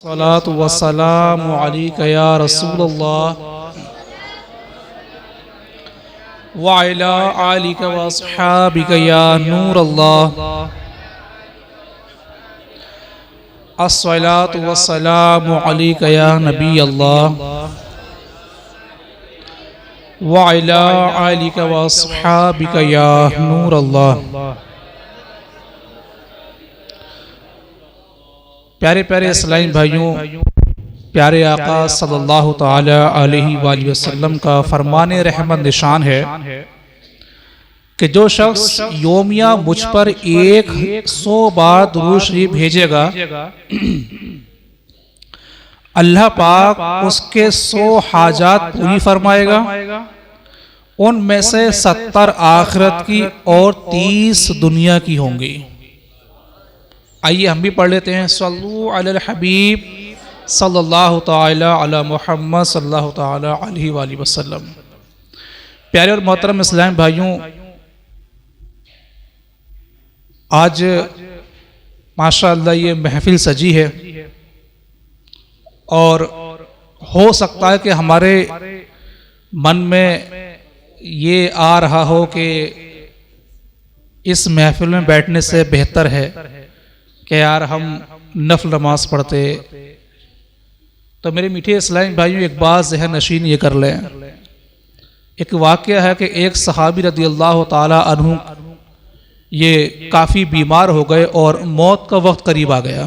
सलातु वस्सलामु अलैका या रसूलल्लाह व अला आलिका व अस्हाबिका या नूरल्लाह। अस्सलातु वस्सलामु अलैका या नबी अल्लाह व अला आलिका व अस्हाबिका या नूरल्लाह। प्यारे प्यारे इस्लामी भाइयों, प्यारे आका सल्लल्लाहु ताला अलैहि वसल्लम का फरमान रहमत निशान है कि जो शख्स योमिया मुझ पर 100 बार दुरूद शरीफ भेजेगा, अल्लाह पाक उसके 100 हाजात पूरी फरमाएगा। उनमें से 70 आखिरत की और 30 दुनिया की होंगी। आइए हम भी पढ़ लेते हैं। सल्लु अलल हबीब सल्लल्लाहु ताला अला मुहम्मद सल्लल्लाहु ताला अलैहि वसल्लम। प्यारे और मोहतरम इस्लामी भाइयों, आज माशाअल्लाह ये महफिल सजी है और हो सकता है कि हमारे मन में ये आ रहा हो कि इस महफिल में बैठने से बेहतर है कि यार हम नफल नमाज पढ़ते। तो मेरे मीठे इस्लामी भाइयों, एक बात ज़हन नशीन ये कर लें। एक वाक़या है कि एक सहाबी रदी अल्लाह ताला अन्हु ये काफ़ी बीमार हो गए और मौत का वक्त करीब आ गया।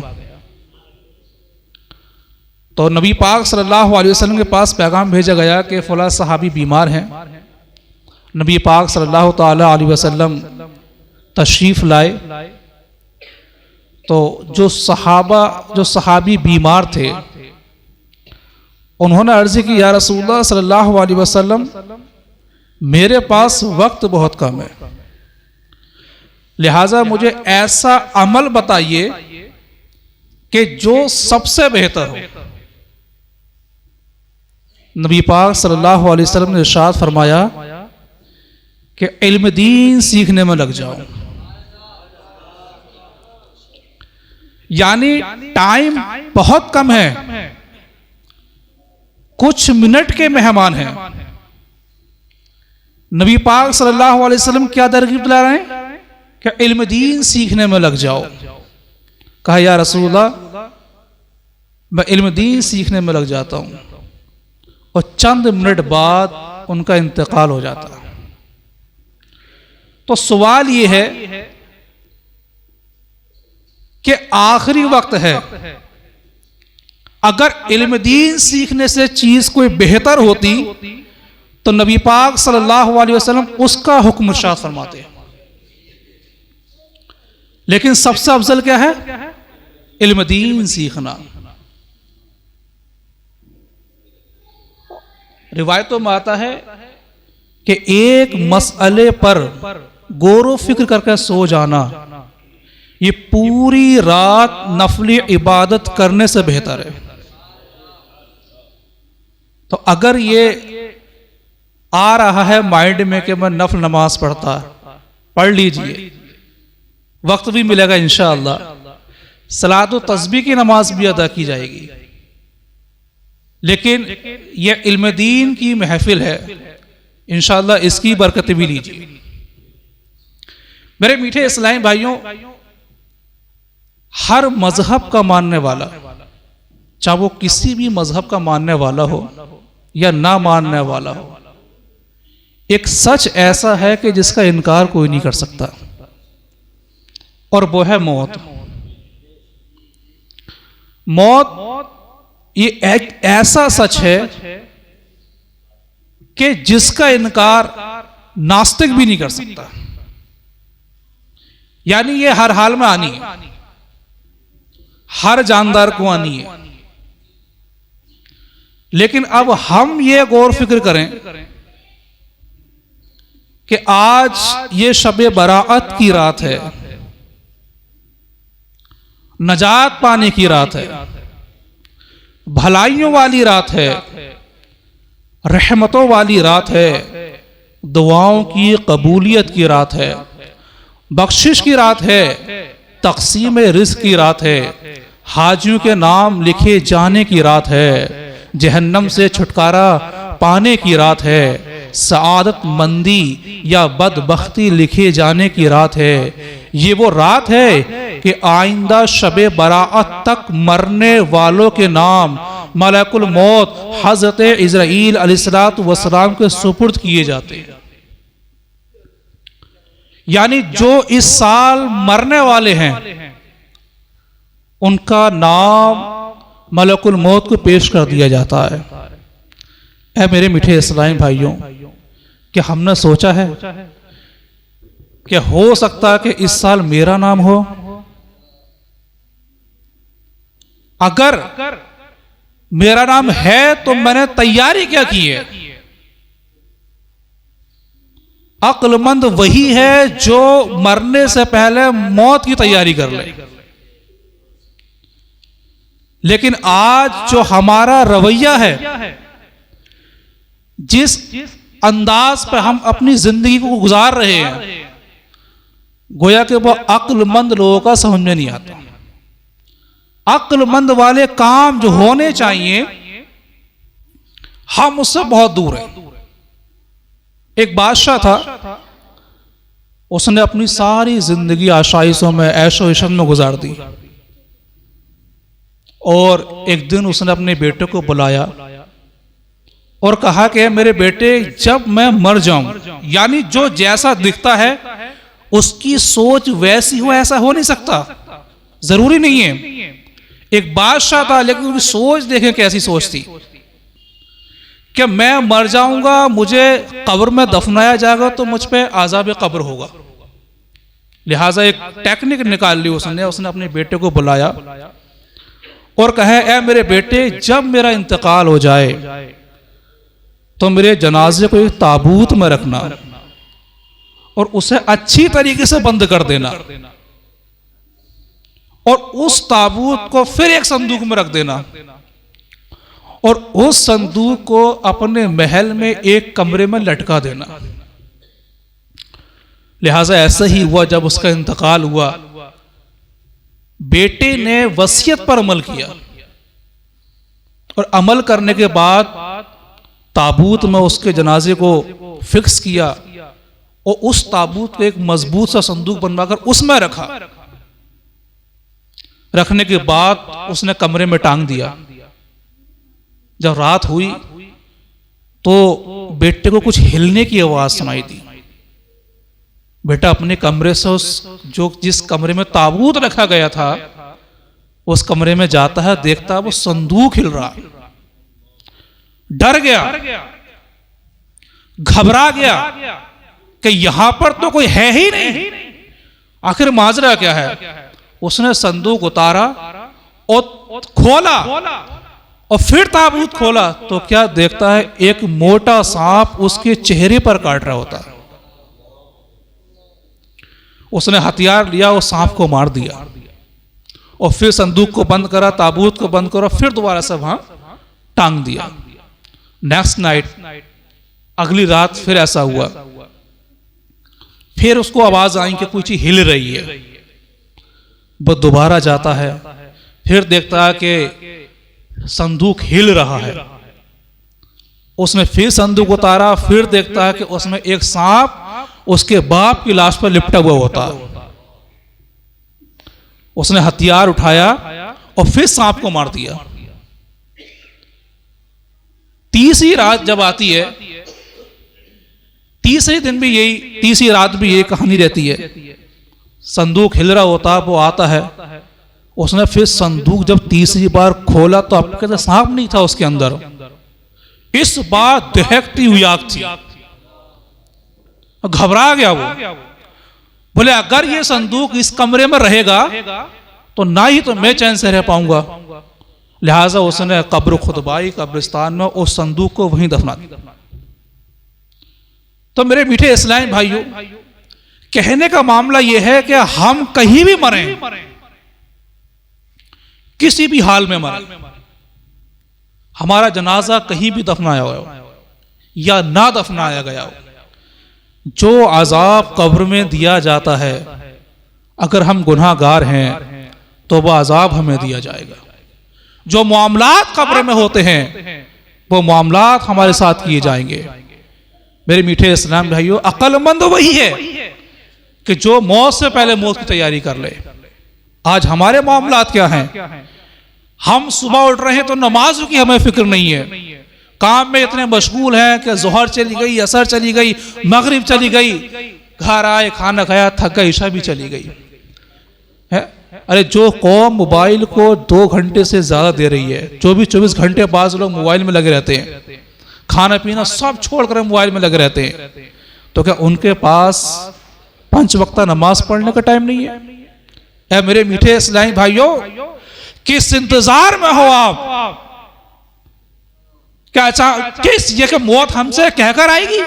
तो नबी पाक सल्लल्लाहु अलैहि वसल्लम के पास पैगाम भेजा गया कि फ़लाँ सहाबी बीमार हैं। नबी पाक सल्लल्लाहु ताला अलैहि वसल्लम तशरीफ़ लाए तो जो सहाबी बीमार थे उन्होंने अर्ज़ की, या रसूलल्लाह सल्लल्लाहु अलैहि वसल्लम, मेरे पास वक्त बहुत कम है, लिहाजा मुझे ऐसा अमल बताइए कि जो सबसे बेहतर हो। नबी पाक सल्लल्लाहु अलैहि वसल्लम ने इरशाद फरमाया कि इल्म दीन सीखने में लग जाओ। यानी टाइम बहुत कम है, कुछ मिनट के मेहमान हैं। नबी पाक सल्लल्लाहु अलैहि वसल्लम क्या तरकीब दिला रहे हैं कि इल्म दीन सीखने में लग जाओ। कहा, या रसूलल्लाह, मैं इल्म दीन सीखने में लग जाता हूं और चंद मिनट बाद उनका इंतकाल हो जाता। तो सवाल ये है कि आखिरी वक्त है, अगर इल्म दीन सीखने से चीज कोई बेहतर होती तो नबी पाक सल्लल्लाहु अलैहि वसल्लम उसका हुक्म इरशाद फरमाते। लेकिन सबसे अफजल क्या है? इल्म दीन सीखना। रिवायतों में आता है कि एक मसले पर गौर फिक्र करके सो जाना ये पूरी रात नफली इबादत करने से बेहतर है। तो अगर ये आ रहा है माइंड में कि मैं नफल नमाज पढ़ता, पढ़ लीजिए, वक्त भी मिलेगा इंशाअल्लाह। सलात व तस्बीह की नमाज भी अदा की जाएगी। लेकिन ये इल्म दीन की महफिल है, इंशाअल्लाह इसकी बरकत भी लीजिए। मेरे मीठे इस्लामी भाइयों, हर मजहब का मानने वाला, चाहे वो किसी भी मजहब का मानने वाला हो या ना मानने वाला हो, एक सच ऐसा है कि जिसका इनकार कोई नहीं कर सकता, और वो है मौत। मौत ये एक ऐसा सच है कि जिसका इनकार नास्तिक भी नहीं कर सकता। यानी ये हर हाल में आनी है, हर जानदार को आनी है। लेकिन अब हम ये गौर फिक्र करें कि आज ये शबे बराअत की रात है, नजात पाने की रात है, भलाइयों वाली रात है, रहमतों वाली रात है, दुआओं की कबूलियत की रात है, बख्शिश की रात है, तक़सीम रिज़्क़ की रात है, हाजियों के नाम लिखे जाने की रात है, जहन्नम से छुटकारा पाने की रात है, सआदत मंदी या बदबख्ती लिखे जाने की रात है। ये वो रात है कि आइंदा शबे बराअत तक मरने वालों के नाम मलकुल मौत हजरत इज़राइल अलैहिस्सलातु वस्सलाम के सुपुर्द किए जाते हैं। यानी जो इस साल मरने वाले हैं उनका नाम मलकुल मौत को पेश कर दिया जाता है। ऐ मेरे मीठे इस्लामी भाइयों, क्या हमने सोचा है कि हो सकता है कि इस साल मेरा नाम हो? अगर मेरा नाम है तो मैंने तैयारी क्या की है? अक्लमंद वही है जो मरने से पहले मौत की तैयारी कर ले। लेकिन आज जो हमारा रवैया है, जिस अंदाज पे हम अपनी जिंदगी को गुजार रहे हैं, गोया कि वो अक्लमंद लोगों का समझ में नहीं आता। अक्लमंद वाले काम जो होने चाहिए हम उससे बहुत दूर हैं। एक बादशाह था, उसने अपनी सारी जिंदगी आशाइशों में ऐशो इशरत में गुजार दी और एक दिन उसने अपने बेटे को बुलाया और कहा कि मेरे बेटे, जब मैं मर जाऊं, यानी जो जैसा दिखता है उसकी सोच वैसी हो, ऐसा हो नहीं सकता, जरूरी नहीं है। एक बादशाह था लेकिन उसकी सोच देखें कैसी सोच थी कि मैं मर जाऊंगा, मुझे कब्र में दफनाया जाएगा तो मुझ पे आज़ाब कब्र होगा। लिहाजा एक टेक्निक निकाल ली उसने अपने बेटे को बुलाया और कहा, ऐ मेरे बेटे, जब मेरा इंतकाल हो जाए तो मेरे जनाजे को एक ताबूत में रखना और उसे अच्छी तरीके से बंद कर देना और उस ताबूत को फिर एक संदूक में रख देना और उस संदूक को अपने महल में एक कमरे में लटका देना। लिहाजा ऐसा ही हुआ। जब उसका इंतकाल हुआ, बेटे ने वसीयत पर अमल किया और अमल करने के बाद ताबूत में उसके जनाजे को फिक्स किया और उस ताबूत को एक मजबूत सा संदूक बनवाकर उसमें रखा। रखने के बाद उसने कमरे में टांग दिया। जब रात हुई तो बेटे को कुछ हिलने की आवाज सुनाई दी। बेटा अपने कमरे से जिस कमरे में ताबूत रखा गया था उस कमरे में जाता है, देखता है वो संदूक हिल रहा। डर गया, घबरा गया कि यहां पर तो कोई है ही नहीं, आखिर माजरा क्या है। उसने संदूक उतारा और खोला और फिर ताबूत खोला तो क्या देखता है, एक मोटा सांप उसके चेहरे पर काट रहा होता है। उसने हथियार लिया और सांप को मार दिया और फिर संदूक को बंद करा, ताबूत को बंद करा, फिर दोबारा से वहां टांग दिया। नेक्स्ट नाइट, अगली रात फिर ऐसा हुआ। फिर उसको आवाज आई कि कुछ हिल रही है। वो दोबारा जाता है, फिर देखता है कि संदूक हिल रहा है। उसने फिर संदूक उतारा, फिर देखता है कि उसमें एक सांप उसके बाप की लाश पर लिपटा हुआ होता है। उसने हथियार उठाया और फिर सांप को मार दिया। तीसरी रात जब आती है, तीसरे दिन भी यही, तीसरी रात भी यही कहानी रहती है। संदूक हिल रहा होता है, वो आता है। उसने फिर संदूक जब तीसरी बार खोला तो अब कहते सांप नहीं था उसके अंदर। इस बार दहकती हुई आग थी। घबरा गया वो, बोले अगर ये संदूक इस कमरे में रहेगा तो ना ही तो मैं चैन से रह पाऊंगा। लिहाजा उसने कब्र खुदबाई, कब्रिस्तान में उस संदूक को वहीं दफना दिया। तो मेरे मीठे इस्लामी भाइयों, कहने का मामला यह है कि हम कहीं भी मरें, किसी भी हाल में मरें, हमारा जनाजा कहीं भी दफनाया हो या ना दफनाया गया हो, जो अजाब कब्र में दिया जाता है, अगर हम गुनाहगार हैं तौबा अजाब हमें दिया जाएगा। जो मामलात कब्र में होते हैं वो मामलात हमारे साथ किए जाएंगे। मेरे मीठे इस्लाम भाइयों, अक्लमंद वही है कि जो मौत से पहले मौत की तैयारी कर ले। आज हमारे मामलात क्या हैं? हम सुबह उठ रहे हैं तो नमाजों की हमें फिक्र नहीं है, काम में इतने मशगूल हैं कि जोहर चली गई, असर चली गई, मगरिब चली गई, घर आए खाना खाया, थक गए, ईशा भी चली गई है। अरे जो कौम मोबाइल को 2 घंटे से ज्यादा दे रही है, 24 घंटे बाद लोग मोबाइल में लगे रहते हैं, खाना पीना सब छोड़कर मोबाइल में लगे रहते हैं, तो क्या उनके पास 5 वक्त नमाज पढ़ने का टाइम नहीं है? ऐ मेरे मीठे इस्लामी भाइयों, किस इंतजार में हो आप? क्या किस ये कि मौत हमसे कहकर आएगी?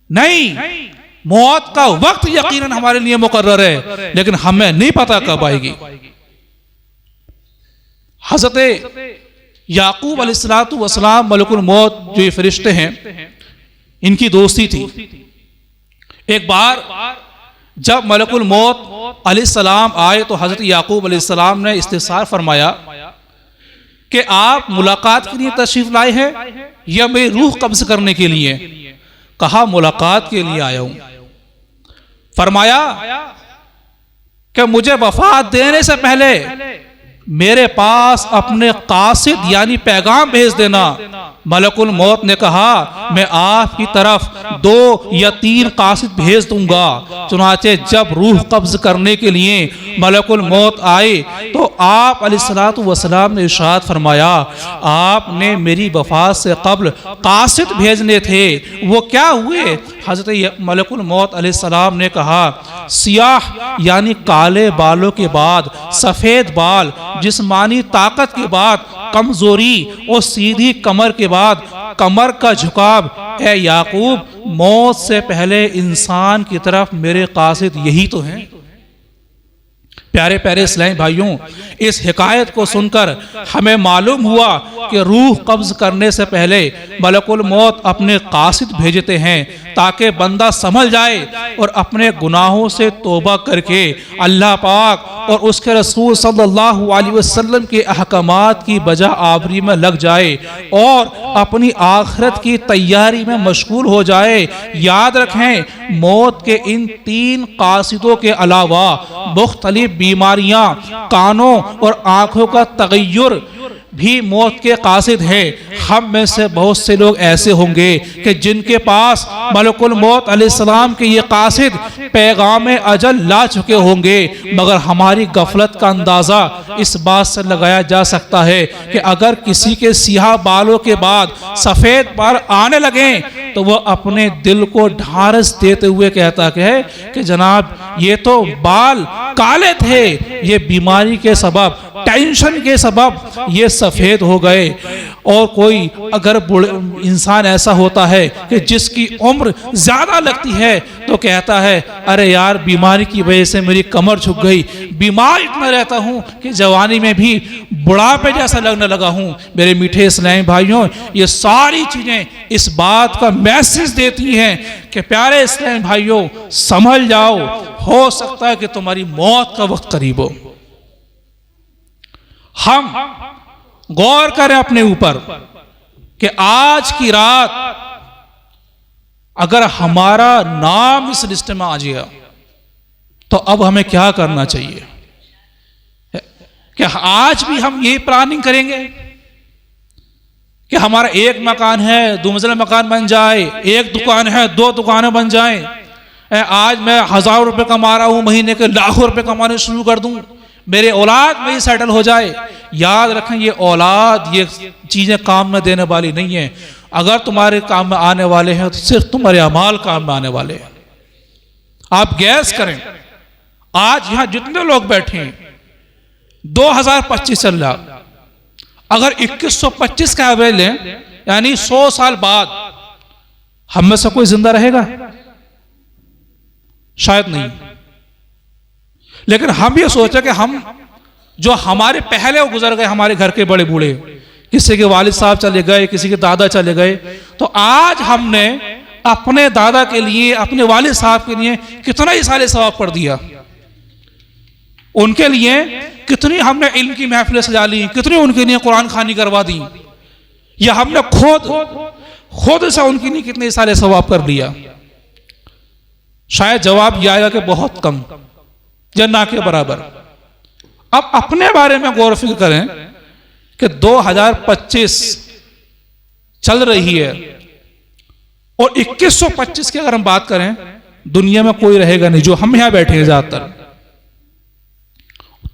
नहीं, मौत का वक्त यकीनन हमारे लिए मुकर्रर है, लेकिन हमें नहीं पता कब आएगी। हज़रत याकूब अलैहिस्सलातु वस्सलाम मलकुल मौत जो ये फरिश्ते हैं, इनकी दोस्ती थी। एक बार जब मलकुल मौत अलैहिस्सलाम आए तो हज़रत याकूब अलैहिस्सलाम ने इस्तिफ़सार फरमाया कि आप मुलाकात के लिए तशरीफ लाए हैं या मेरी रूह कब्ज़ करने के लिए? कहा मुलाकात के लिए आया हूं। फरमाया कि मुझे वफात देने से पहले मेरे पास अपने कासिद यानी पैगाम भेज देना। मलकुल मौत ने कहा मैं आपकी तरफ 2 या 3 कासिद भेज दूंगा। चुनाचे जब रूह कब्ज करने के लिए मलकुल मौत आए तो आप अलैहिस्सलातु वस्सलाम ने इरशाद फरमाया, आपने मेरी वफात से कब्ल कासिद भेजने थे, वो क्या हुए? हजरत मलकुल मौत अलैहिस्सलाम ने कहा, सियाह यानी काले बालों के बाद सफ़ेद बाल, जिस्मानी ताकत के बाद कमजोरी और सीधी कमर के बाद कमर का झुकाव। ए याकूब, मौत से पहले इंसान की तरफ मेरे कासिद यही तो हैं। प्यारे प्यारे इस्लामी भाइयों, इस हिकायत को सुनकर हमें मालूम हुआ कि रूह कब्ज करने से पहले मलकुल मौत अपने कासिद भेजते हैं ताकि बंदा संभल जाए और अपने गुनाहों से तौबा करके अल्लाह पाक और उसके रसूल सल्लल्लाहु अलैहि वसल्लम के अहकामात की बजा आवरी में लग जाए और अपनी आखिरत की तैयारी में मशगूल हो जाए। याद रखें, मौत के इन 3 कासिदों के अलावा मुख्तलिफ बीमारियां, कानों और आंखों का तगय्युर भी मौत के कासिद हैं। हम में से बहुत से लोग ऐसे होंगे कि जिनके पास मलकुल मौत अलैहिस्सलाम के ये कासिद पैगाम अजल ला चुके होंगे, मगर हमारी गफलत का अंदाज़ा इस बात से लगाया जा सकता है कि अगर किसी के सियाह बालों के बाद सफ़ेद बाल आने लगें तो वह अपने दिल को ढारस देते हुए कहता है कि जनाब ये तो बाल काले थे, ये बीमारी के सबब, टेंशन के सबब ये सफ़ेद हो गए। और कोई अगर इंसान ऐसा होता है कि जिसकी उम्र ज़्यादा लगती है तो कहता है अरे यार बीमारी की वजह से मेरी कमर झुक गई, बीमार इतना रहता हूँ कि जवानी में भी बुढ़ापे जैसा लगने लगा हूँ। मेरे मीठे इस्लामी भाइयों, ये सारी चीज़ें इस बात का मैसेज देती हैं कि प्यारे इस्लामी भाइयों संभल जाओ, हो सकता है कि तुम्हारी मौत का वक्त करीब हो। हम गौर करें अपने ऊपर कि आज की रात अगर हमारा नाम इस लिस्ट में आ गया तो अब हमें क्या करना चाहिए? कि आज भी हम यही प्लानिंग करेंगे कि हमारा 1 मकान है 2 मंजिला मकान बन जाए, 1 दुकान है 2 दुकानें बन जाएं, आज मैं 1000 रुपए कमा रहा हूं, महीने के लाखों रुपए कमाने शुरू कर दूं, मेरे औलाद में ही सेटल हो जाए। याद रखें, ये औलाद, ये चीज़ें काम में देने वाली नहीं है। अगर तुम्हारे काम में आने वाले हैं तो सिर्फ तुम्हारे अमाल काम में आने वाले हैं। आप गैस करें, आज यहां जितने लोग बैठे हैं 2025 चल रहा, अगर 2125 का एवरेज लें यानी 100 साल बाद हम में से कोई जिंदा रहेगा? शायद नहीं। लेकिन हम ये सोचे कि हम जो हमारे पहले वो गुजर गए, हमारे घर के बड़े बूढ़े, किसी के वालिद साहब चले गए, किसी के दादा चले गए, तो आज हमने अपने दादा के लिए, अपने वालिद साहब के लिए कितना ही सारे सवाब पढ़ दिया। उनके लिए कितनी हमने इल्म की महफिलें सजा ली, कितनी उनके लिए कुरान खानी करवा दी, या हमने खुद से उनके लिए कितने सारे सवाब कर लिया। शायद जवाब यह आएगा कि बहुत कम या ना के बराबर। अब अपने बारे में गौर फिक्र करें कि 2025 चल रही है और 2125 की अगर हम बात करें, दुनिया में कोई रहेगा नहीं, जो हम यहां बैठे हैं ज्यादातर,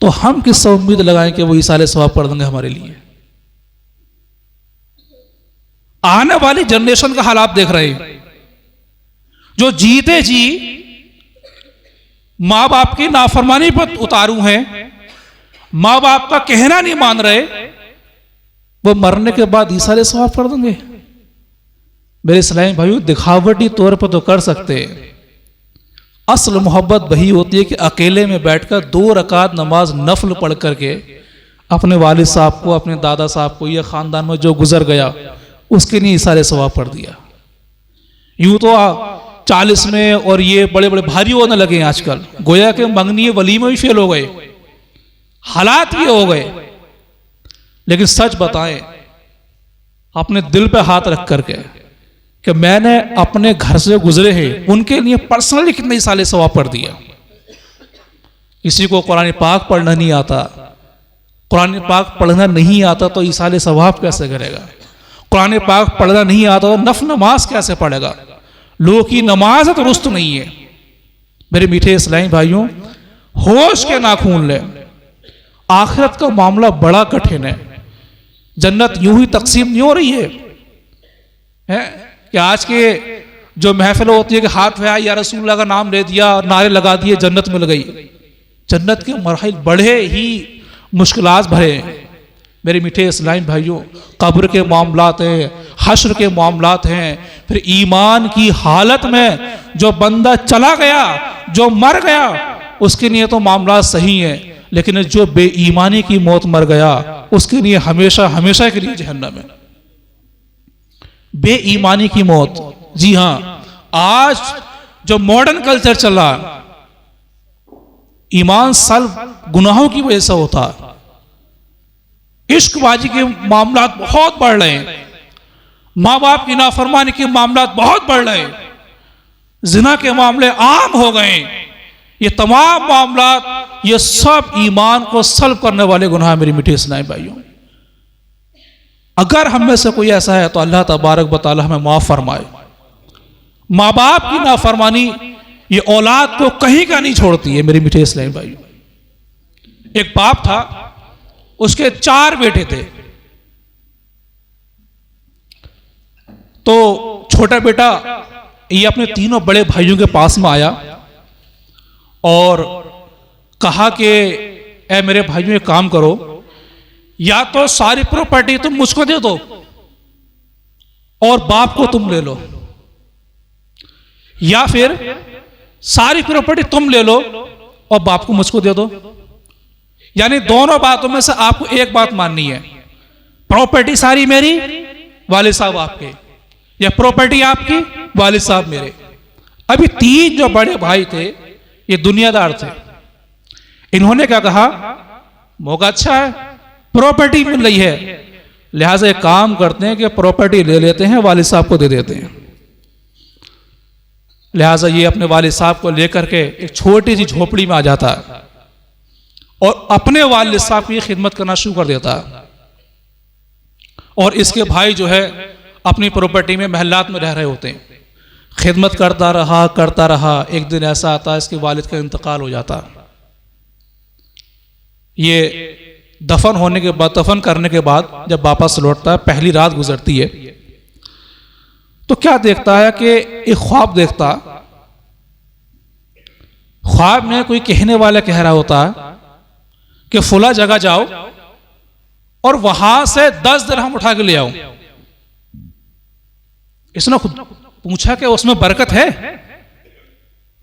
तो हम किससे उम्मीद लगाएं कि वो इसाले सवाब पढ़ देंगे हमारे लिए। आने वाली जनरेशन का हाल आप देख रहे हैं, जो जीते जी मां बाप की नाफरमानी पर उतारू हैं, मां बाप का कहना नहीं मान रहे, वो मरने के बाद इसाले सवाब पढ़ देंगे। मेरे इस्लामी भाइयों, दिखावटी तौर पर तो कर सकते हैं, असल मोहब्बत वही होती है कि अकेले में बैठकर 2 रकात नमाज नफल पढ़ करके अपने वालिद साहब को, अपने दादा साहब को, या खानदान में जो गुजर गया उसके लिए इसाले सवाब पढ़ दिया। यूं तो 40 में और ये बड़े बड़े भारी होने लगे हैं आजकल, गोया के मंगनी वलीमे भी फेल हो गए, हालात ये हो गए। लेकिन सच बताएं अपने दिल पे हाथ रख करके कि मैंने अपने घर से गुजरे हैं उनके लिए पर्सनली कितने साले सवाब पढ़ दिया। किसी को कुरान पाक पढ़ना नहीं आता, कुरान पाक पढ़ना नहीं आता तो इसाले सवाब कैसे करेगा? कुरान पाक पढ़ना नहीं आता तो नफल नमाज कैसे पढ़ेगा? लोगों की नमाज तो दुरुस्त नहीं है। मेरे मीठे इस्लामी भाइयों, होश के नाखून ले, आखिरत का मामला बड़ा कठिन है। जन्नत यूं ही तकसीम नहीं हो रही है कि आज के जो महफिल होती है कि हाथ में या रसूलुल्लाह का नाम ले दिया, नारे लगा दिए, जन्नत मिल गई। जन्नत के मरहल बड़े ही मुश्किलात भरे हैं। मेरे मीठे इस्लामी भाइयों, कब्र के मामलात हैं, हश्र के मामलात हैं, फिर ईमान की हालत में जो बंदा चला गया, जो मर गया, उसके लिए तो मामला सही है, लेकिन जो बेईमानी की मौत मर गया उसके लिए हमेशा हमेशा के लिए जहन्नम है। बेईमानी की मौत, जी हां, आज जो मॉडर्न कल्चर चला, ईमान सल्ब गुनाहों की वजह से होता, इश्कबाजी के मामला बहुत बढ़ रहे हैं, मां बाप की नाफरमानी के मामला बहुत बढ़ रहे हैं, जिना के मामले आम हो गए। ये तमाम मामला, ये सब ईमान को सल्ब करने वाले गुनाह। मेरी मीठी इस्लामी भाइयों, अगर हम में से कोई ऐसा है तो अल्लाह तबारक व तआला हमें माफ फरमाए। मां बाप की नाफरमानी ये औलाद को कहीं का नहीं छोड़ती है। मेरी मीठे इस्लामी भाइयों, एक बाप था, उसके 4 बेटे थे। तो छोटा बेटा ये अपने तीनों बड़े भाइयों के पास में आया और कहा कि ऐ मेरे भाइयों, एक काम करो, या तो सारी प्रॉपर्टी तुम मुझको दे दो और बाप को तुम ले लो, या फिर सारी प्रॉपर्टी तुम ले लो और बाप को मुझको दे दो। यानी दोनों बातों में से आपको एक बात माननी है, प्रॉपर्टी सारी मेरी, वालिद साहब आपके, या प्रॉपर्टी आपकी, वालिद साहब मेरे। अभी 3 जो बड़े भाई थे ये दुनियादार थे। इन्होंने क्या कहा, मौका अच्छा है, प्रॉपर्टी मिल रही है, लिहाजा एक काम करते हैं कि प्रॉपर्टी ले लेते हैं, वालिद साहब को दे देते हैं। लिहाजा ये अपने वालिद साहब को लेकर के एक छोटी सी झोपड़ी में आ जाता है और अपने वालिद साहब की खिदमत करना शुरू कर देता है। और इसके भाई जो है अपनी प्रॉपर्टी में महल्लात में रह रहे होते हैं, खिदमत करता रहा। एक दिन ऐसा आता है इसके वालिद का इंतकाल हो जाता। ये दफन करने के बाद जब वापस लौटता है, पहली रात गुजरती है, तो क्या देखता है कि एक ख्वाब देखता। ख्वाब में कोई कहने वाला कह रहा होता है कि फुला जगह जाओ और वहां से 10 दिरहम उठा के ले आओ। इसने खुद पूछा कि उसमें बरकत है?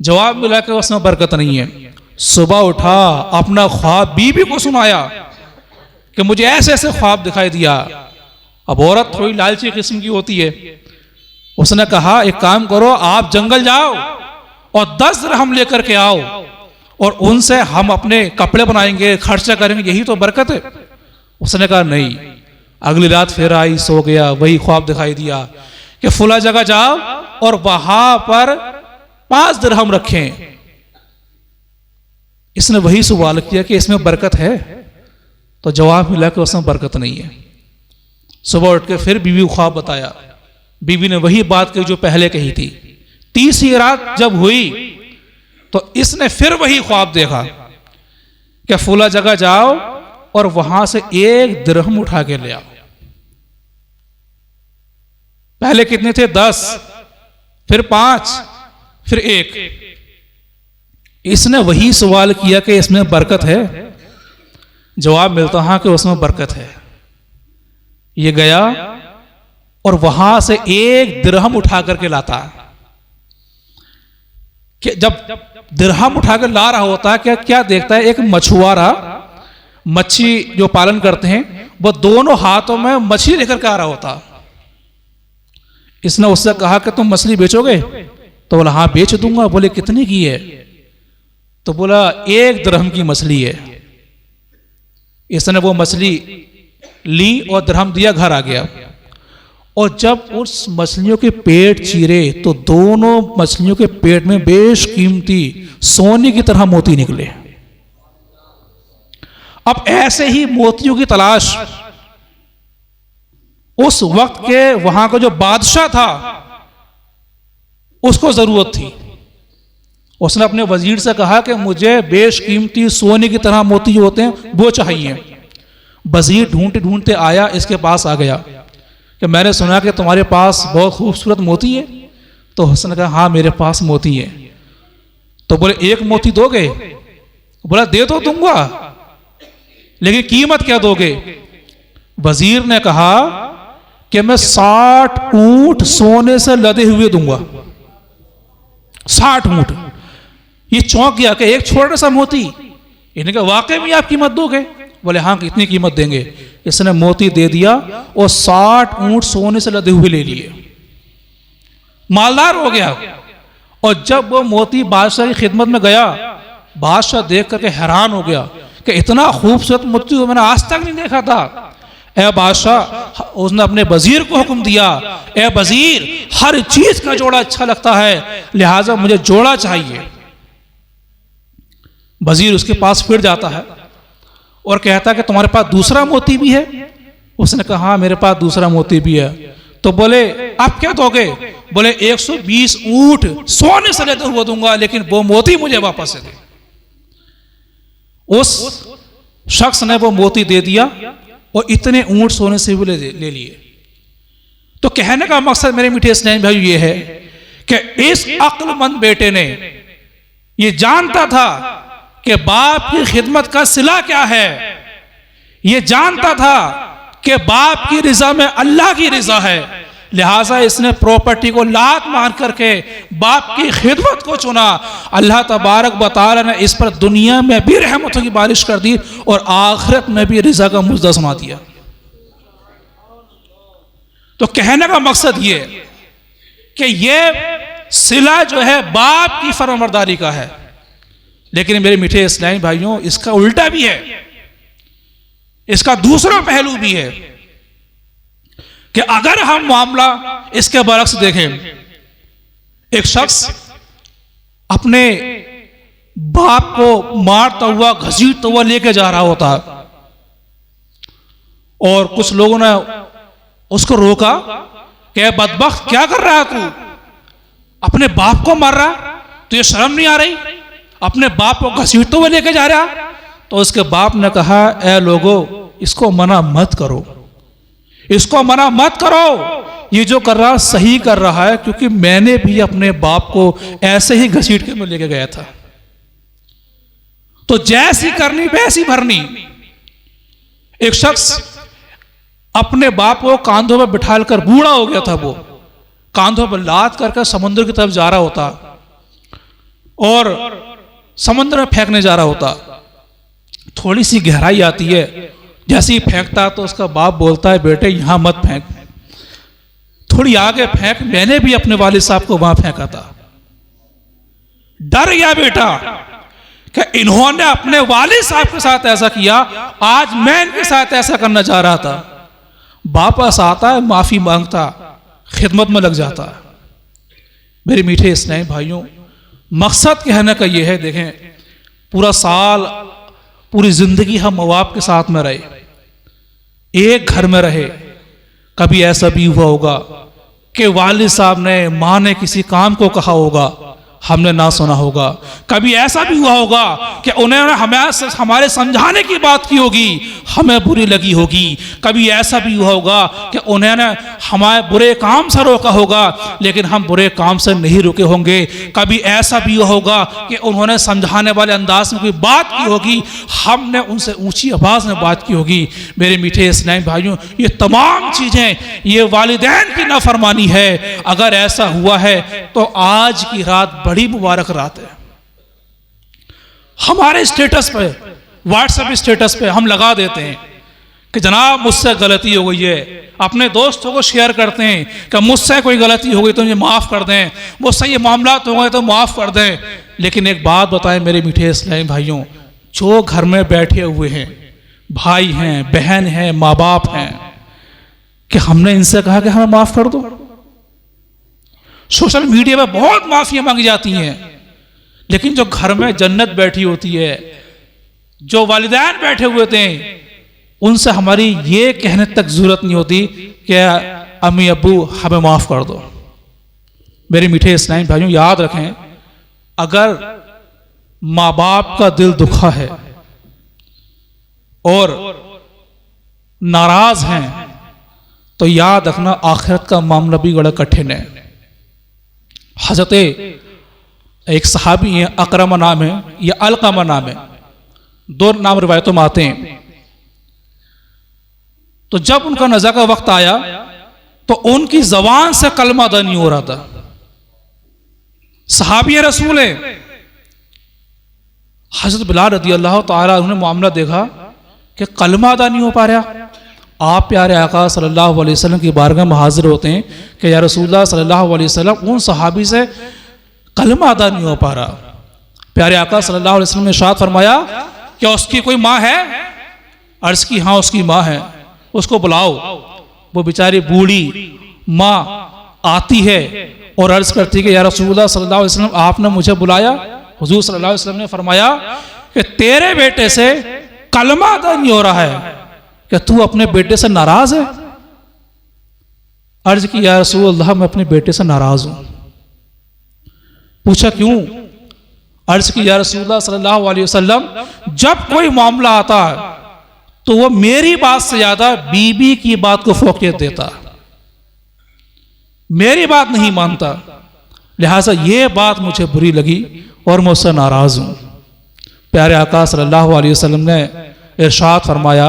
जवाब मिला कि उसमें बरकत नहीं है। सुबह उठा, अपना ख्वाब बीवी को सुनाया कि मुझे ऐसे ऐसे ख्वाब दिखाई दिया। अब औरत थोड़ी लालची किस्म की होती है, उसने कहा एक काम करो, आप जंगल जाओ और 10 दिरहम लेकर के आओ और उनसे हम अपने कपड़े बनाएंगे, खर्चा करेंगे, यही तो बरकत है। उसने कहा नहीं। अगली रात फिर आई, सो गया, वही ख्वाब दिखाई दिया कि फुला जगह जाओ और वहां पर 5 दिरहम रखें। इसने वही सवाल किया कि इसमें बरकत है, तो जवाब मिला कि उसमें बरकत नहीं है। सुबह उठ के फिर बीवी को ख्वाब बताया, बीवी ने वही बात कही जो पहले कही थी। तीसरी रात जब हुई तो इसने फिर वही ख्वाब देखा कि फुला जगह जाओ और वहां से 1 दिरहम उठा के ले आओ। पहले कितने थे? 10, फिर 5, फिर 1। इसने वही सवाल किया कि इसमें बरकत है। जवाब मिलता हाँ कि उसमें बरकत है। ये गया और वहां से 1 दिरहम उठा करके लाता है। कि जब दिरहम उठा कर ला रहा होता है, क्या देखता है? एक मछुआरा मच्छी जो पालन करते हैं, वो दोनों हाथों में मछली लेकर के आ रहा होता। इसने उससे कहा कि तुम मछली बेचोगे? तो बोला हाँ बेच दूंगा। बोले कितने की है? तो बोला 1 दिरहम की मछली है। इसने वो मछली ली और दिरहम दिया, घर आ गया। और जब उस मछलियों के पेट चीरे तो दोनों मछलियों के पेट में बेशकीमती सोने की तरह मोती निकले। अब ऐसे ही मोतियों की तलाश उस वक्त के वहां का जो बादशाह था उसको जरूरत थी। उसने अपने वजीर से कहा कि मुझे बेशकीमती सोने की तरह मोती जो होते हैं वो चाहिए। वजीर ढूंढते ढूंढते आया, इसके पास आ गया कि मैंने सुना कि तुम्हारे पास बहुत खूबसूरत मोती है। तो उसने कहा हाँ मेरे पास मोती है। तो बोले 1 मोती दोगे? बोला दे तो दूंगा, लेकिन कीमत क्या दोगे? वजीर ने कहा कि मैं 60 ऊंट सोने से लदे हुए दूंगा। 60 ऊंट। ये चौंक गया कि एक छोटा सा मोती। इन्हें कहा वाकई में आप कीमत दोगे? बोले हाँ कितनी कीमत देंगे? इसने मोती दे दिया और 60 ऊंट सोने से लदे हुए ले लिए। मालदार हो गया। और जब वो मोती बादशाह की खिदमत में गया, बादशाह देख करके हैरान हो गया कि इतना खूबसूरत मोती मैंने आज तक नहीं देखा था। ए बादशाह, उसने अपने वजीर को हुक्म दिया, ए वजीर हर चीज का जोड़ा अच्छा लगता है, लिहाजा मुझे जोड़ा चाहिए। वजीर उसके पास फिर जाता है और कहता है कि तुम्हारे पास दूसरा मोती भी है? उसने कहा हाँ मेरे पास दूसरा मोती भी है। तो बोले आप क्या दोगे? बोले 120 ऊंट सोने से लेते हुए दूंगा, लेकिन वो मोती मुझे वापस दे। उस शख्स ने वो मोती दे दिया और इतने ऊंट सोने से भी ले लिए। तो कहने का मकसद मेरे मीठे स्नेही भाई ये है कि इस अक्लमंद बेटे ने ये जानता था कि बाप की खिदमत का सिला क्या है। ये जानता था कि बाप की रिजा में अल्लाह की रिजा है, लिहाजा इसने प्रॉपर्टी को लात मार करके बाप की खिदमत को चुना। अल्लाह तबारक व तआला ने इस पर दुनिया में भी रहमतों की बारिश कर दी और आखिरत में भी रिजा का मुजदा सुना दिया। तो कहने का मकसद ये कि ये सिला जो है बाप की फरमाबरदारी का है। लेकिन मेरे मीठे इस्लामी भाइयों, इसका उल्टा भी है, इसका दूसरा पहलू भी है कि अगर हम मामला इसके बरक्स देखें, एक शख्स अपने बाप को मारता हुआ घसीटता हुआ लेके जा रहा होता और कुछ लोगों ने उसको रोका कि बदबख्त क्या कर रहा है तू? अपने बाप को मार रहा, तुझे शर्म नहीं आ रही? अपने बाप को घसीटते हुए लेके जा रहा। तो उसके बाप ने कहा ए लोगों, इसको मना मत करो, इसको मना मत करो, ये जो कर रहा सही कर रहा है, क्योंकि मैंने भी अपने बाप को ऐसे ही घसीट के मैं लेके गया था। तो जैसी करनी वैसी भरनी। एक शख्स अपने बाप को कांधों पर बिठाल कर, बूढ़ा हो गया था, वो कांधों पर लाद करके समुद्र की तरफ जा रहा होता और समुद्र में फेंकने जा रहा होता। थोड़ी सी गहराई आती है, जैसे ही फेंकता तो उसका बाप बोलता है बेटे यहां मत फेंक, थोड़ी आगे फेंक, मैंने भी अपने वालिद साहब को वहां फेंका था। डर गया बेटा कि इन्होंने अपने वालिद साहब के साथ ऐसा किया, आज मैं इनके साथ ऐसा करना चाह रहा था। वापस आता है, माफी मांगता, खिदमत में लग जाता है। मेरे मीठे इस्लामी भाइयों, मकसद कहने का यह है, देखें पूरा साल, पूरी जिंदगी हम माँ बाप के साथ में रहे, एक घर में रहे। कभी ऐसा भी हुआ होगा कि वालिद साहब ने, माँ ने किसी काम को कहा होगा, हमने ना सुना होगा। कभी ऐसा भी हुआ होगा कि उन्होंने हमारे समझाने की बात की होगी, हमें बुरी लगी होगी। कभी ऐसा भी हुआ होगा कि उन्होंने हमारे बुरे काम से रोका होगा, लेकिन हम बुरे काम से नहीं रुके होंगे। कभी ऐसा भी हुआ होगा कि उन्होंने समझाने वाले अंदाज में कोई बात की होगी, हमने उनसे ऊंची आवाज़ में बात की होगी। मेरे मीठे इस्लामी भाइयों, ये तमाम चीज़ें ये वालिदैन की नाफरमानी है। अगर ऐसा हुआ है तो आज की रात बड़ी मुबारक रात है। हमारे स्टेटस पे, व्हाट्सएप स्टेटस पे हम लगा देते हैं कि जनाब मुझसे गलती हो गई है, अपने दोस्तों को शेयर करते हैं कि मुझसे कोई गलती हो गई तो मुझे माफ़ कर दें, मुझसे ये मामलात हो गए तो माफ़ कर दें। लेकिन एक बात बताएं मेरे मीठे इस्लामी भाइयों, जो घर में बैठे हुए हैं, भाई हैं, बहन हैं, माँ बाप हैं, कि हमने इनसे कहा कि हमें माफ़ कर दो? सोशल मीडिया पे बहुत माफियां मांगी जाती हैं, लेकिन जो घर में जन्नत बैठी होती है, जो वालिदैन बैठे हुए थे, उनसे हमारी ये कहने तक जरूरत नहीं होती कि अम्मी अब्बू हमें माफ कर दो। मेरे मीठे इस्लामी भाइयों, याद रखें, अगर माँ बाप का दिल दुखा है और नाराज हैं, तो याद रखना आखिरत का मामला भी बड़ा कठिन है। हजरत एक सहाबी है, अकरमा नाम है या अलकमा नाम है, दो नाम रिवायतों में आते हैं। तो जब उनका नज़ा का वक्त आया तो उनकी जबान से कलमा अदा नहीं हो रहा था। सहाबी रसूल है, हजरत बिलाल रज़ी अल्लाह ताला उन्होंने मामला देखा कि कलमा अदा नहीं हो पा रहा। आप प्यारे आका सल्लल्लाहु अलैहि वसल्लम की बारगाह में हाजिर होते हैं कि या रसूलुल्लाह सल्लल्लाहु अलैहि वसल्लम, उन सहाबी से कलमा अदा नहीं हो पा रहा। प्यारे आका सल्लल्लाहु अलैहि वसल्लम ने इरशाद फरमाया, क्या उसकी कोई माँ है? अर्ज की हाँ उसकी माँ है, उसको बुलाओ। वो बेचारी बूढ़ी माँ आती है और अर्ज करती है कि या रसूलुल्लाह सल्लल्लाहु अलैहि वसल्लम, आपने मुझे बुलाया? हुजूर सल्लल्लाहु अलैहि वसल्लम ने फरमाया कि तेरे बेटे से कलमा अदा नहीं हो रहा है, क्या तू अपने बेटे से नाराज है? अर्ज की या रसूलल्लाह, मैं अपने बेटे से नाराज हूं। पूछा क्यों? अर्ज की या रसूलल्लाह सल्लल्लाहु अलैहि वसल्लम, जब कोई मामला आता तो वो मेरी बात से ज्यादा बीबी की बात को फोकियत देता, मेरी बात नहीं मानता, लिहाजा ये बात मुझे बुरी लगी और मैं उससे नाराज हूं। प्यारे आका सल्लल्लाहु अलैहि वसल्लम ने इरशाद फरमाया,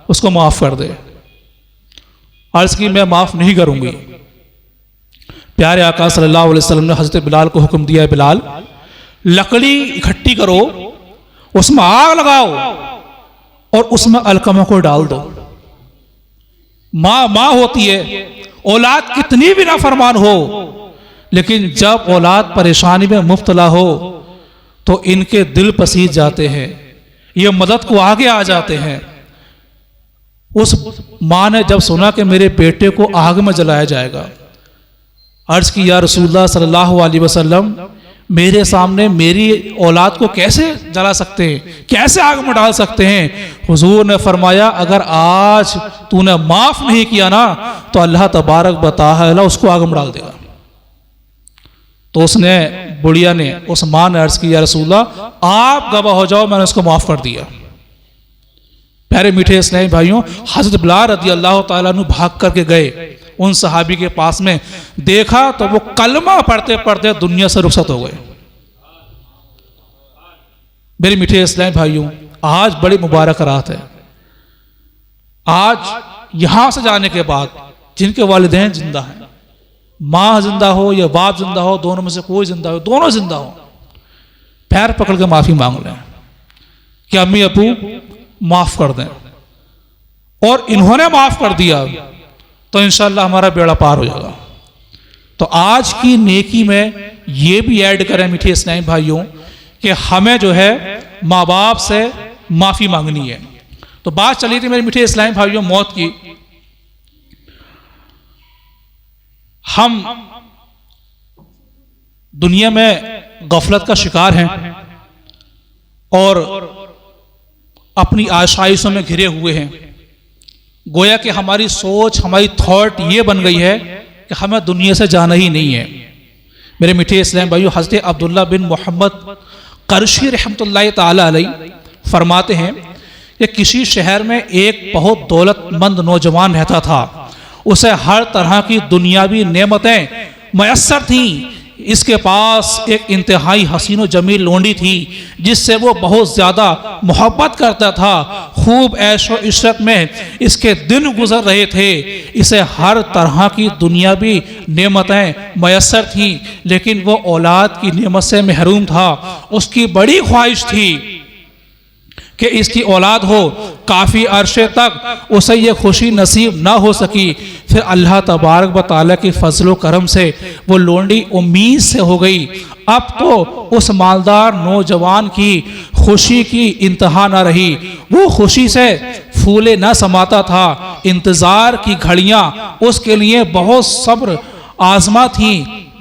उसको माफ कर दे। अर्ज की मैं माफ नहीं करूंगी। प्यारे आका सल्लल्लाहु अलैहि वसल्लम ने हजरत बिलाल को हुक्म दिया, बिलाल लकड़ी इकट्ठी करो, उसमें आग लगाओ और उसमें अलकमा को डाल दो। माँ होती है, औलाद कितनी भी नाफरमान हो, लेकिन जब औलाद परेशानी में मुब्तला हो तो इनके दिल पसीज जाते हैं, ये मदद को आगे आ जाते हैं। उस माँ ने जब सुना कि मेरे बेटे को आग में जलाया जाएगा, अर्ज की या रसूलुल्लाह सल्लल्लाहु अलैहि वसल्लम, मेरे सामने मेरी औलाद को कैसे जला सकते हैं, कैसे आग में डाल सकते हैं? हुजूर ने फरमाया, अगर आज तूने माफ नहीं किया ना तो अल्लाह तबारक बताला उसको आग में डाल देगा। तो उसने, बुढ़िया ने, उस माँ ने अर्ज की या रसूलल्लाह, आप गवाह हो जाओ, मैंने उसको माफ कर दिया। प्यारे मीठे इस्लामी भाइयों, हजरत बिलाल रज़ी अल्लाह ताला अन्हु भाग करके गए उन सहाबी के पास में, देखा तो वो कलमा पढ़ते पढ़ते दुनिया से रुखसत हो गए। मेरे मीठे इस्लामी भाइयों, आज बड़ी मुबारक रात है। आज यहां से जाने के बाद जिनके वालिदैन जिंदा हैं, माँ जिंदा हो या बाप जिंदा हो, दोनों में से कोई जिंदा हो, दोनों जिंदा हो, पैर पकड़ के माफी मांग लें कि अम्मी अबू माफ कर दें, और इन्होंने माफ कर दिया तो इंशाअल्लाह हमारा बेड़ा पार हो जाएगा। तो आज की नेकी में ये भी ऐड करें मीठे इस्लामी भाइयों कि हमें जो है माँ बाप से माफ़ी मांगनी है। तो बात चली थी मेरे मीठे इस्लामी भाइयों मौत की। हम दुनिया में गफलत का शिकार हैं और अपनी आशाइशों में घिरे हुए हैं। गोया कि हमारी सोच, हमारी थॉट ये बन गई है कि हमें दुनिया से जाना ही नहीं है। मेरे मीठे इस्लाम भाइयों, हज़रत अब्दुल्ला बिन मोहम्मद करशी रहमतुल्लाह ताला अलैह फरमाते हैं कि किसी शहर में एक बहुत दौलतमंद नौजवान रहता था। उसे हर तरह की दुनियावी नेमतें मयस्सर थीं। इसके पास एक इंतहाई हसीन व जमील लोंडी थी जिससे वो बहुत ज़्यादा मोहब्बत करता था। खूब ऐशो इशरत में इसके दिन गुजर रहे थे। इसे हर तरह की दुनियावी नेमतें मयस्सर थीं, लेकिन वो औलाद की नेमत से महरूम था। उसकी बड़ी ख्वाहिश थी कि इसकी औलाद हो। काफ़ी अरसे तक उसे ये खुशी नसीब ना हो सकी। फिर अल्लाह तबारक व तआला की फजल करम से वो लोंडी उम्मीद से हो गई। अब तो उस मालदार नौजवान की खुशी की इंतहा ना रही। वो खुशी से फूले ना समाता था। इंतज़ार की घड़ियाँ उसके लिए बहुत सब्र आजमा थी।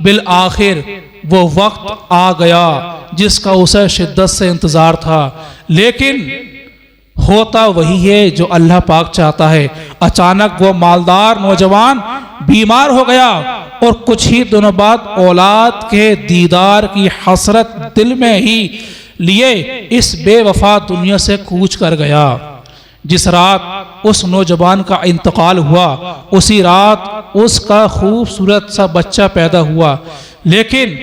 बिल आखिर वो वक्त आ गया जिसका उसे शिद्दत से इंतज़ार था, लेकिन होता वही है जो अल्लाह पाक चाहता है। अचानक वो मालदार नौजवान बीमार हो गया और कुछ ही दिनों बाद औलाद के दीदार की हसरत दिल में ही लिए इस बेवफा दुनिया से कूच कर गया। जिस रात उस नौजवान का इंतकाल हुआ, उसी रात उसका खूबसूरत सा बच्चा पैदा हुआ, लेकिन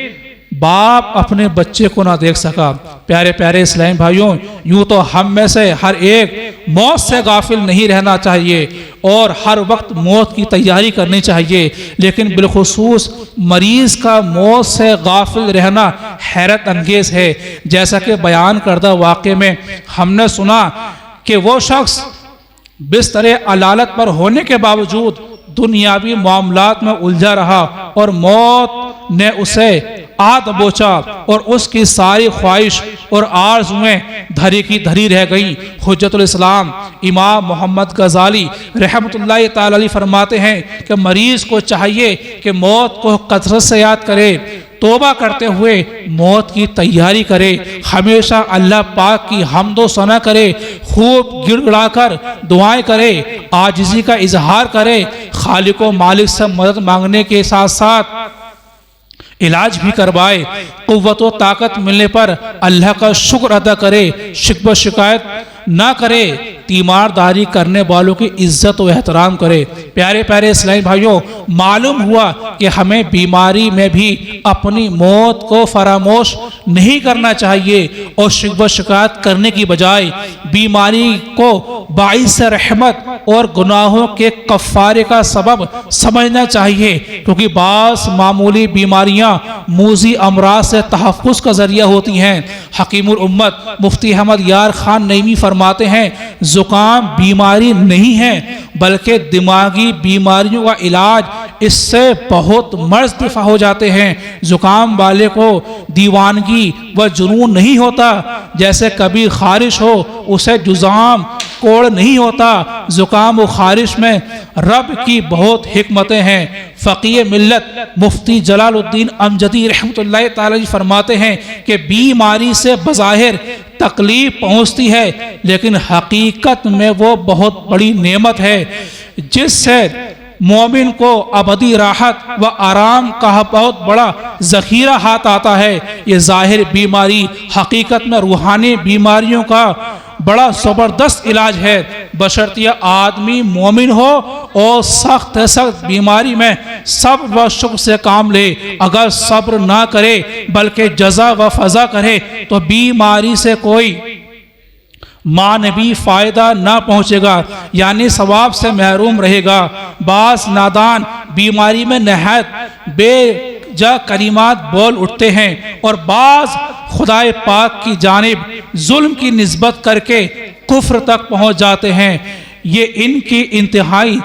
बाप अपने बच्चे को ना देख सका। प्यारे प्यारे इस्लामी भाइयों, यूं तो हम में से हर एक मौत से गाफिल नहीं रहना चाहिए और हर वक्त मौत की तैयारी करनी चाहिए, लेकिन बिलखुसूस मरीज़ का मौत से गाफिल रहना हैरत अंगेज़ है। जैसा कि बयान करदा वाक़े में हमने सुना कि वो शख्स बिस्तर अलालत पर होने के बावजूद दुनियावी मामलात में उलझा रहा और मौत ने उसे आ दबोचा और उसकी सारी ख्वाहिश और आरज़ुएं धरी की धरी रह गई। हुज्जतुल इस्लाम इमाम मोहम्मद गज़ाली रहमतुल्लाह ताला अलैह फरमाते हैं कि मरीज़ को चाहिए कि मौत को कसरत से याद करे, तौबा करते हुए मौत की तैयारी करे, हमेशा अल्लाह पाक की हम्दो सना करे, खूब गिड़गिड़ा कर दुआएं करे, आजिज़ी का इजहार करे, खालिक व मालिक से मदद मांगने के साथ साथ इलाज भी करवाए। कुव्वत व ताकत मिलने पर अल्लाह का शुक्र अदा करे, शिकवा शिकायत ना करे, तीमारदारी करने वालों की इज्जत व एहतराम करे। प्यारे प्यारे इस्लामी भाइयों, मालूम हुआ कि हमें बीमारी में भी अपनी मौत को फरामोश नहीं करना चाहिए और शिकवा शिकायत करने की बजाय बीमारी को बाइस रहमत और गुनाहों के कफ़ारे का सबब समझना चाहिए, क्योंकि बास मामूली बीमारियां मूजी अमराज से तहफ़्फ़ुज़ का ज़रिया होती हैं। हकीमुल उम्मत मुफ्ती अहमद यार खान नईमी फरमाते हैं, ज़ुकाम बीमारी नहीं है बल्कि दिमागी बीमारियों का इलाज इससे बहुत मर्ज दिफा हो जाते हैं। ज़ुकाम वाले को दीवानगी व जुनून नहीं होता, जैसे कभी खारिश हो उसे जुज़ाम कोड़ नहीं होता। ज़ुकाम व खारिश में रब की बहुत हिकमतें हैं। फ़क़ीह मिल्लत मुफ्ती जलालुद्दीन अमजदी रहमतुल्लाह ताला फरमाते हैं कि बीमारी से बज़ाहिर तकलीफ पहुँचती है, लेकिन हकीकत में वो बहुत बड़ी नेमत है जिससे मोमिन को अबदी राहत व आराम का बहुत बड़ा ज़ख़ीरा हाथ आता है। ये ज़ाहिर बीमारी हकीकत में रूहानी बीमारियों का बड़ा ज़बरदस्त इलाज है, बशर्तिया आदमी मोमिन हो और सख्त सख्त बीमारी में सब्र व शुक्र से काम ले। अगर सब्र ना करे बल्कि जज़ा व फ़ज़ा करे तो बीमारी से कोई मान भी फ़ायदा ना पहुँचेगा, यानी सवाब से महरूम रहेगा। बास नादान बीमारी में नहायत बेजा कलिमात बोल उठते हैं और बाज़ खुदाए पाक की जानिब जुल्म की निस्बत करके कुफ्र तक पहुँच जाते हैं। ये इनकी इंतहाई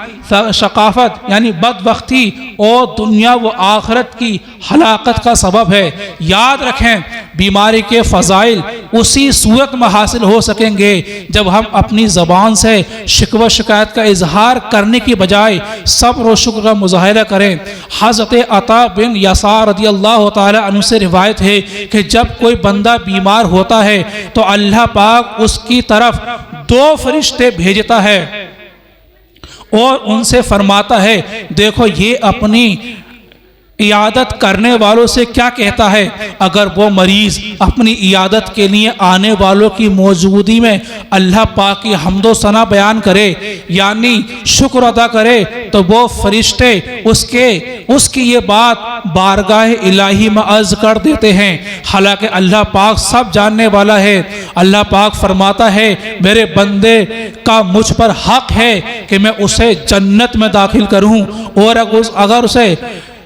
शकाफत यानी बदबख्ती और दुनिया व आखिरत की हलाकत का सबब है। याद रखें, बीमारी के फ़ज़ाइल उसी सूरत में हासिल हो सकेंगे जब हम अपनी ज़बान से शिकवा शिकायत का इजहार करने की बजाय सब्र और शुक्र का मुज़ाहिरा करें। हज़रत अता बिन यसार रज़ियल्लाहु ताला अन्हु से रिवायत है कि जब कोई बंदा बीमार होता है तो अल्लाह पाक उसकी तरफ 2 फरिश्ते भेजता है और उनसे फरमाता है, देखो ये अपनी इयादत करने वालों से क्या कहता है। अगर वो मरीज़ अपनी इयादत के लिए आने वालों की मौजूदगी में अल्लाह पाक की हम्दो सना बयान करे यानी शुक्र अदा करे तो वो फरिश्ते उसकी ये बात बारगाह इलाही में अर्ज कर देते हैं। हालांकि अल्लाह पाक सब जानने वाला है। अल्लाह पाक फरमाता है, मेरे बंदे का मुझ पर हक है कि मैं उसे जन्नत में दाखिल करूं और अगर उसे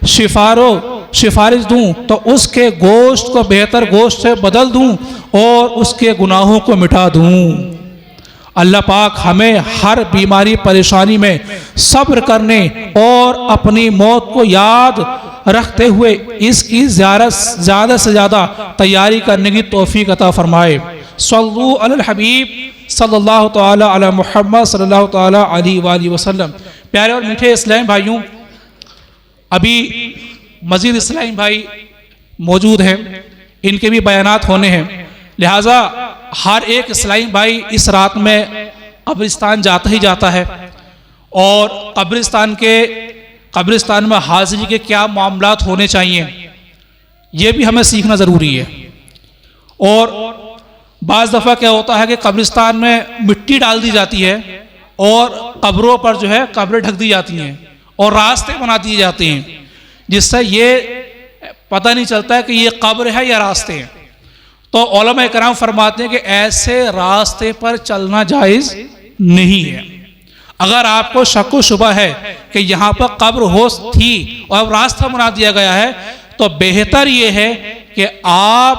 सिफारिश दूं तो उसके गोश्त को बेहतर गोश्त से बदल दूं और उसके गुनाहों को मिटा दूं। अल्लाह पाक हमें हर बीमारी परेशानी में सब्र करने और अपनी मौत को याद रखते हुए इसकी ज़्यादा से ज़्यादा तैयारी करने की तौफीक अता फरमाए। सल्लु अलल हबीब सल्लल्लाहु तआला अला मुहम्मद सल्लल्लाहु तआला अलैहि वसल्लम। प्यारे और मीठे इस्लामी भाइयों, अभी मजीद इस्लामी भाई मौजूद हैं, इनके भी बयानात होने हैं, लिहाजा हर एक इस्लामी भाई इस रात में कब्रिस्तान जाता ही जाता है और कब्रिस्तान में हाजिरी के क्या मामलात होने चाहिए ये भी हमें सीखना ज़रूरी है। और बाज़ दफ़ा क्या होता है कि कब्रिस्तान में मिट्टी डाल दी जाती है और कब्रों पर जो है कब्रें ढक दी जाती हैं और रास्ते बना दिए जाते हैं जिससे ये पता नहीं चलता है कि ये कब्र है या रास्ते हैं। तो उलमा कराम फरमाते हैं कि ऐसे रास्ते पर चलना जायज़ नहीं है। अगर आपको शक व शुबा है कि यहाँ पर कब्र हो थी और अब रास्ता बना दिया गया है तो बेहतर ये है कि आप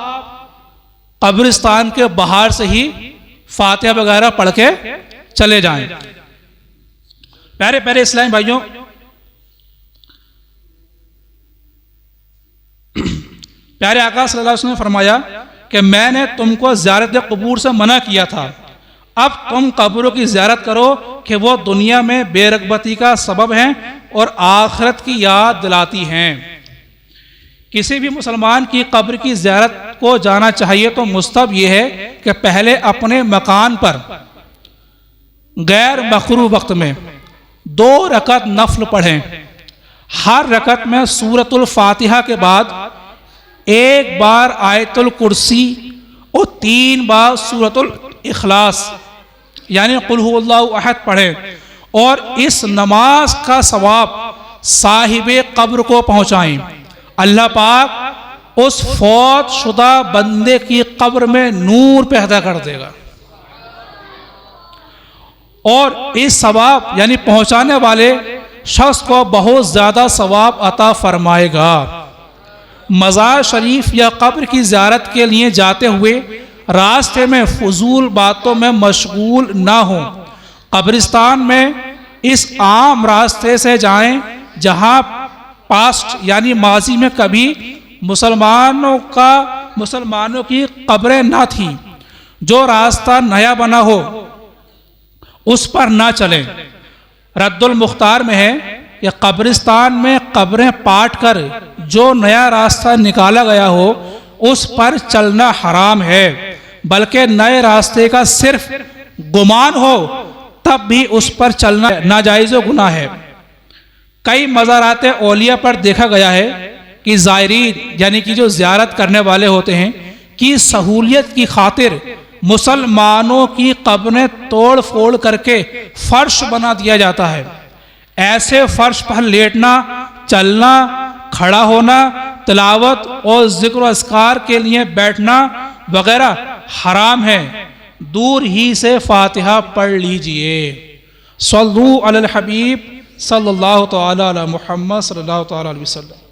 कब्रिस्तान के बाहर से ही फातिहा वगैरह पढ़ के चले जाएं। प्यारे प्यारे इस्लामी भाइयों, प्यारे आका सल्लल्लाहु अलैहि वसल्लम ने फरमाया कि मैंने तुमको ज़ियारत क़ुबूर से मना किया था, अब तुम कब्रों की ज़ियारत करो कि वो दुनिया में बेरगबती का सबब हैं और आखिरत की याद दिलाती हैं। किसी भी मुसलमान की कब्र की ज़ियारत को जाना चाहिए तो मुस्तहब यह है कि पहले अपने मकान पर गैर मकरूह वक्त में 2 रकत नफल पढ़ें। हर रकत में सूरतुल फातिहा के बाद 1 बार आयतुल कुर्सी और 3 बार सूरतुल इखलास यानी कुल हुवल्लाहु अहद पढ़ें और इस नमाज का सवाब साहिबे कब्र को पहुँचाएँ। अल्लाह पाक उस फौत शुदा बंदे की कब्र में नूर पैदा कर देगा और इस सवाब यानी पहुँचाने वाले शख्स को बहुत ज़्यादा सवाब अता फरमाएगा। मज़ार शरीफ या कब्र की ज़ियारत के लिए जाते हुए रास्ते में फजूल बातों में मशगूल ना हो। कब्रिस्तान में इस आम रास्ते से जाएं जहां पास्ट यानी माजी में कभी मुसलमानों की कब्रें ना थी। जो रास्ता नया बना हो उस पर ना चलें। रद्दुल मुख्तार में है कि कब्रिस्तान में कब्रें पाट कर जो नया रास्ता निकाला गया हो उस पर चलना हराम है, बल्कि नए रास्ते का सिर्फ गुमान हो तब भी उस पर चलना नाजायज़ गुनाह है। कई मज़ारात औलिया पर देखा गया है कि ज़ायरीन यानी कि जो ज़ियारत करने वाले होते हैं की सहूलियत की खातिर मुसलमानों की कब्रें तोड़ फोड़ करके फर्श बना दिया जाता है। ऐसे फर्श पर लेटना, चलना, खड़ा होना, तिलावत और जिक्र अस्कार के लिए बैठना वगैरह हराम है। दूर ही से फातिहा पढ़ लीजिए। सल्लु अलल हबीब सल्लल्लाहु तआला अला मुहम्मद सल्लल्लाहु तआला अलैहि वसल्लम।